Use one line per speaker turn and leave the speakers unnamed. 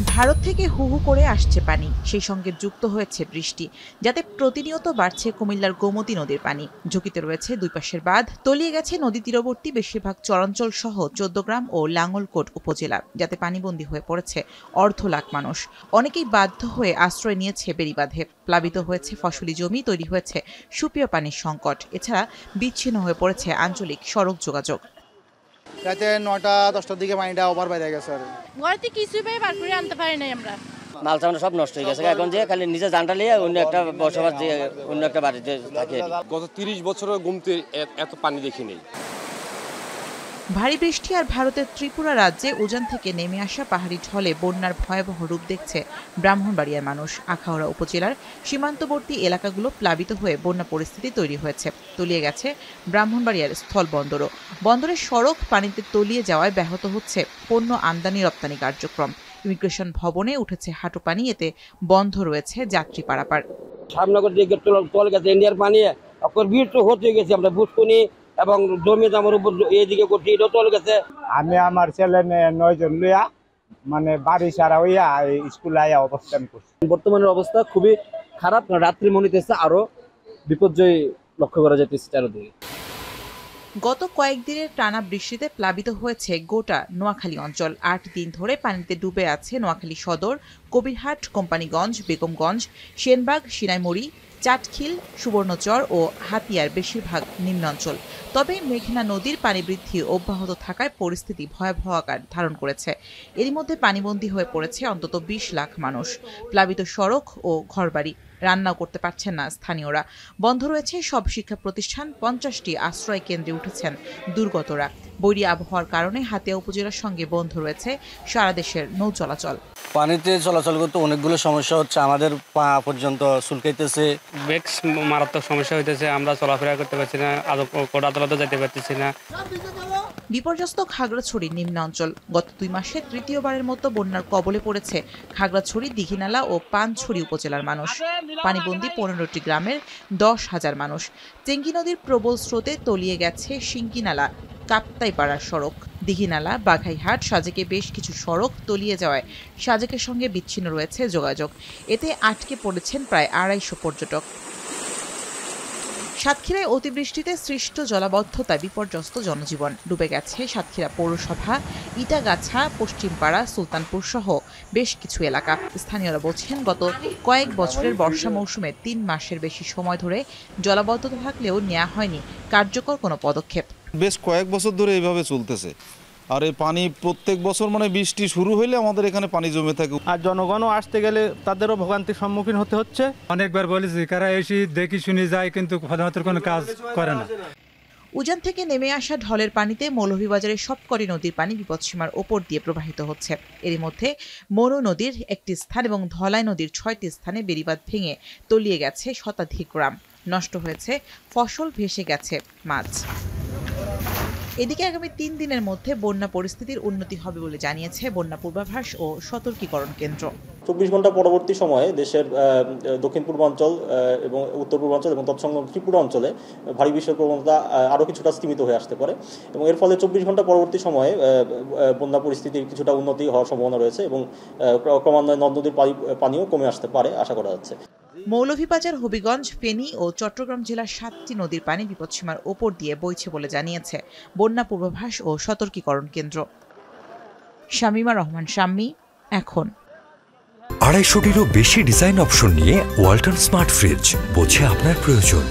ভারত থেকে হু হু করে আসছে পানি, সেই সঙ্গে যুক্ত হয়েছে বৃষ্টি, যাতে প্রতিনিয়ত বাড়ছে কুমিল্লার গোমতী নদীর পানি। ঝুঁকিতে রয়েছে দুই পাশের বাঁধ, তলিয়ে গেছে নদী তীরবর্তী বেশিরভাগ চরাঞ্চল সহ ১৪ গ্রাম ও লাঙ্গলকোট উপজেলা, যাতে পানিবন্দী হয়ে পড়েছে অর্ধ লাখ মানুষ। অনেকেই বাধ্য হয়ে আশ্রয় নিয়েছে বেড়িবাঁধে। প্লাবিত হয়েছে ফসলি জমি, তৈরি হয়েছে সুপেয় পানির সংকট। এছাড়া বিচ্ছিন্ন হয়ে পড়েছে আঞ্চলিক সড়ক যোগাযোগ।
রাতে ৯টা-১০টার দিকে পানিটা ওভার বাইরে গেছে।
ঘরেতে কিছুই বার করে আনতে পারি নাই আমরা।
মাল সামান সব নষ্ট হয়ে গেছে। এখন যে খালি নিজে জানটা নিয়ে অন্য একটা বসবাস দিয়ে অন্য একটা বাড়িতে থাকে।
গত ৩০ বছরের গুমতে এত পানি দেখিনি।
ভারী বৃষ্টি আর ভারতের ত্রিপুরা রাজ্যে উজান থেকে নেমে আসা পাহাড়ি ঢলে বন্যার ভয়াবহ রূপ দেখছে ব্রাহ্মণবাড়িয়ার মানুষ। আখাউড়া উপজেলার সীমান্তবর্তী এলাকাগুলো প্লাবিত হয়ে বন্যা পরিস্থিতি তৈরি হয়েছে। তলিয়ে গেছে ব্রাহ্মণবাড়িয়ার স্থল বন্দরও। বন্দরের সড়ক পানিতে তলিয়ে যাওয়ায় ব্যাহত হচ্ছে পণ্য আমদানি রপ্তানি কার্যক্রম। ইমিগ্রেশন ভবনে উঠেছে হাঁটু পানি, এতে বন্ধ রয়েছে যাত্রী পারাপার।
সামনগর দিকে তল গেছে ইন্ডিয়ার পানি, ভিড় তো হতে গেছে। আমরা বুঝকুনি এবং জমি জামার উপর এইদিকে করছি, এটা চলে গেছে।
আমি আমার ছেলে মেয়ে ৯ জন লইয়া বাড়ি সারা হইয়া স্কুলে আইয়া অবস্থান করছি।
বর্তমানের অবস্থা খুবই খারাপ। রাত্রি মনিতেছে আরো বিপর্যয় লক্ষ্য করা যাইতেছে চারদিকে।
গত কয়েকদিনের টানা বৃষ্টিতে প্লাবিত হয়েছে গোটা নোয়াখালী অঞ্চল। ৮ দিন ধরে পানিতে ডুবে আছে নোয়াখালী সদর, কবিরহাট, কোম্পানিগঞ্জ, বেগমগঞ্জ, সেনবাগ, সিনাইমুড়ি, চাটখিল, সুবর্ণচর ও হাতিয়ার বেশিরভাগ নিম্নাঞ্চল। তবে মেঘনা নদীর পানি বৃদ্ধি অব্যাহত থাকায় পরিস্থিতি ভয়াবহ আকার ধারণ করেছে। এরই মধ্যে পানিবন্দী হয়ে পড়েছে অন্তত ২০ লাখ মানুষ। প্লাবিত সড়ক ও ঘরবাড়ি, রান্নাও করতে পারছেন না স্থানীয়রা। বন্ধ রয়েছে সব শিক্ষা প্রতিষ্ঠান, ৫০টি আশ্রয় কেন্দ্রে উঠেছেন দুর্গতরা। বৈরী আবহাওয়ার কারণে হাতিয়া উপজেলার সঙ্গে বন্ধ রয়েছে সারা দেশের নৌ চলাচল।
পানিতে চলাচল করতে অনেকগুলো সমস্যা হচ্ছে। আমাদের পা পর্যন্ত চুলকাইতেছে,
বেশ মারাত্মক সমস্যা হইতেছে। আমরা চলাফেরা করতে পারছি না, কোর্ট আদালতে যেতে পারতেছি না।
বিপর্যস্ত খাগড়াছড়ি নিম্নাঞ্চল। গত ২ মাসে তৃতীয়বারের মতো বন্যার কবলে পড়েছে খাগড়াছড়ি, দীঘিনালা ও পানছড়ি উপজেলার মানুষ। পানিবন্দী ১৫টি গ্রামের ১০,০০০ মানুষ। চেঙ্গি নদীর প্রবল স্রোতে তলিয়ে গেছে সিঙ্কিনালা কাপ্তাইপাড়ার সড়ক। দীঘিনালা, বাঘাইহাট, সাজেকে বেশ কিছু সড়ক তলিয়ে যাওয়ায় সাজেকের সঙ্গে বিচ্ছিন্ন রয়েছে যোগাযোগ। এতে আটকে পড়েছেন প্রায় ২৫০ পর্যটক। সাতক্ষীরায় অতিবৃষ্টিতে সৃষ্ট জলাবদ্ধতায় বিপর্যস্ত জনজীবন। ডুবে গেছে সাতক্ষীরা পৌরসভা, ইটাগাছা, পশ্চিমপাড়া, সুলতানপুর সহ বেশ কিছু এলাকা। স্থানীয়রা বলছেন, গত কয়েক বছরের বর্ষা মৌসুমে ৩ মাসের বেশি সময় ধরে জলাবদ্ধতা থাকলেও নেওয়া হয়নি কার্যকর কোনো পদক্ষেপ।
বেশ কয়েক বছর ধরে এইভাবে চলতেছে। আর এই পানি প্রত্যেক বছর বৃষ্টি শুরু হইলে আমাদের এখানে পানি জমে থাকে।
আর জনগণও আসতে গেলে তাদেরও ভোগান্তির সম্মুখীন হতে হচ্ছে।
অনেকবার বলেছি, কারা এসে দেখি শুনে যায়, কিন্তু প্রধানত কোনো কাজ করে না।
উজান থেকে নেমে আসা ঢলের পানিতে মৌলভীবাজারের সবকটি নদীর পানি বিপদসীমার ওপর দিয়ে প্রবাহিত হচ্ছে। এরই মধ্যে মনু নদীর একটি স্থান এবং ধলাই নদীর ৬টি স্থানে বেড়িবাঁধ ভেঙে তলিয়ে গেছে শতাধিক গ্রাম। নষ্ট হয়েছে ফসল, ভেসে গেছে মাছ। এদিকে আগামী ৩ দিনের মধ্যে বন্যা পরিস্থিতির উন্নতি হবে বলে জানিয়েছে বন্যা পূর্বাভাস ও সতর্কীকরণ কেন্দ্র।
২৪ ঘন্টা পরবর্তী সময়ে দেশের দক্ষিণ পূর্বাঞ্চল এবং উত্তর পূর্বাঞ্চল এবং তৎসংলগ্ন ত্রিপুরা অঞ্চলে ভারী বৃষ্টির প্রবণতা আরও কিছুটা স্তীমিত হয়ে আসতে পারে এবং এর ফলে ২৪ ঘন্টা পরবর্তী সময়ে বন্যা পরিস্থিতির কিছুটা উন্নতি হওয়ার সম্ভাবনা রয়েছে এবং ক্রমান্বয়ে নদ নদীর পানিও কমে আসতে পারে আশা করা যাচ্ছে।
মৌলভীবাজার, হবিগঞ্জ, ফেনী ও চট্টগ্রাম জেলার ৭টি নদীর পানি বিপদসীমার ওপর দিয়ে বইছে বলে জানিয়েছে বন্যা পূর্বাভাস ও সতর্কীকরণ কেন্দ্র। শামীমা রহমান শাম্মী, এখন।
২৫০টিরও বেশি ডিজাইন অপশন নিয়ে ওয়ালটন স্মার্ট ফ্রিজ, বোঝে আপনার প্রয়োজন।